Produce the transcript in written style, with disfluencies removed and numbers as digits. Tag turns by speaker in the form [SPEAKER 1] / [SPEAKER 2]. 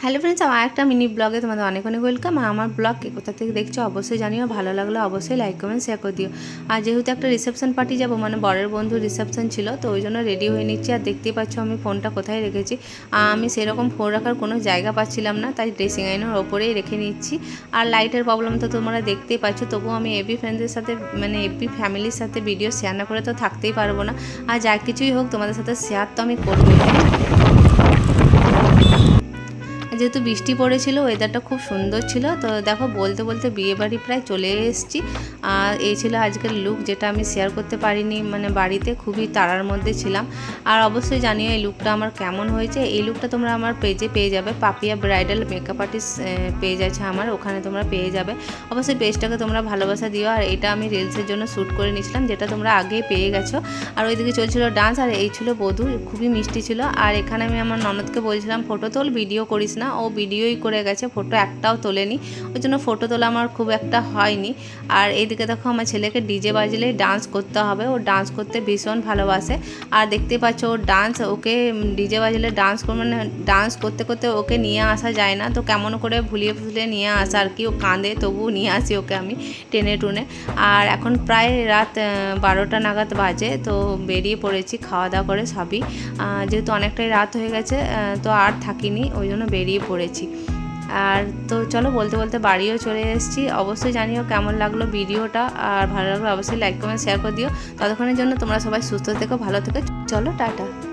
[SPEAKER 1] Hello friends, আমার একটা mini ব্লগে তোমাদের অনেক অনেক ওয়েলকাম। আমার ব্লগ কোথা থেকে দেখছো অবশ্যই জানিও, ভালো লাগলে অবশ্যই লাইক কমেন্ট শেয়ার করে দিও। আর যেহেতু একটা রিসেপশন পার্টি যাবো, মানে বরের বন্ধুর রিসেপশন ছিল, তো ওই জন্য রেডি হয়ে নিচ্ছি। আর দেখতেই পাচ্ছ আমি ফোনটা কোথায় রেখেছি। আমি সেরকম ফোন রাখার কোনো জায়গা পাচ্ছিলাম না, তাই ড্রেসিং আয়নার ওপরেই রেখে নিচ্ছি। আর লাইটের প্রবলেম তো তোমরা দেখতেই পাচ্ছ, তবুও আমি এভি ফ্রেন্ডদের সাথে মানে এভি ফ্যামিলির সাথে ভিডিও শেয়ার না করে তো থাকতেই পারবো না। আর যা কিছুই হোক তোমাদের সাথে শেয়ার তো আমি করবোই, তাই না? যেহেতু বৃষ্টি পড়েছিল, ওয়েদারটা খুব সুন্দর ছিল। তো দেখো বলতে বলতে বিয়েবাড়ি প্রায় চলে এসেছি। আর এই ছিল আজকের লুক, যেটা আমি শেয়ার করতে পারিনি, মানে বাড়িতে খুবই তাড়ার মধ্যে ছিলাম। আর অবশ্যই জানিও এই লুকটা আমার কেমন হয়েছে। এই লুকটা তোমরা আমার পেজে পেয়ে যাবে, Papiya bridal makeup artist page আছে আমার, ওখানে তোমরা পেয়ে যাবে। অবশ্যই পেজটাকে তোমরা ভালোবাসা দিও। আর এটা আমি রিলসের জন্য শ্যুট করে নিয়েছিলাম, যেটা তোমরা আগেই পেয়ে গেছো। আর ওইদিকে চলছিল ডান্স, আর এই ছিল বধূ, খুবই মিষ্টি ছিল। আর এখানে আমি আমার ননদকে বলছিলাম ফটো তোল, ভিডিও করিস না। ও ভিডিওই করে গেছে, ফটো একটাও তোলেনি, ওই জন্য ফটো তোলা আমার খুব একটা হয়নি। আর এইদিকে দেখো আমার ছেলেকে ডিজে বাজলেই ডান্স করতে হবে, ও ডান্স করতে ভীষণ ভালোবাসে। আর দেখতে পাচ্ছ ওর ডান্স, ওকে ডিজে বাজলে ডান্স মানে ডান্স করতে করতে ওকে নিয়ে আসা যায় না, তো কেমন করে ভুলিয়ে ফুলিয়ে নিয়ে আসা আর কি। ও কাঁদে, তবুও নিয়ে আসি ওকে আমি টেনে টুনে। আর এখন প্রায় রাত 12টা নাগাদ বাজে, তো বেরিয়ে পড়েছি খাওয়া দাওয়া করে সবই। যেহেতু অনেকটাই রাত হয়ে গেছে, তো আর থাকিনি, ওই জন্য বেরিয়ে পড়েছি। আর তো চলো বলতে বলতে বাড়িও চলে এসেছি। অবশ্যই জানিও কেমন লাগলো ভিডিওটা, আর ভালো লাগলো অবশ্যই লাইক কমেন্ট শেয়ার করে দিও। ততক্ষণের জন্য তোমরা সবাই সুস্থ থেকো, ভালো থেকো। চলো টাটা।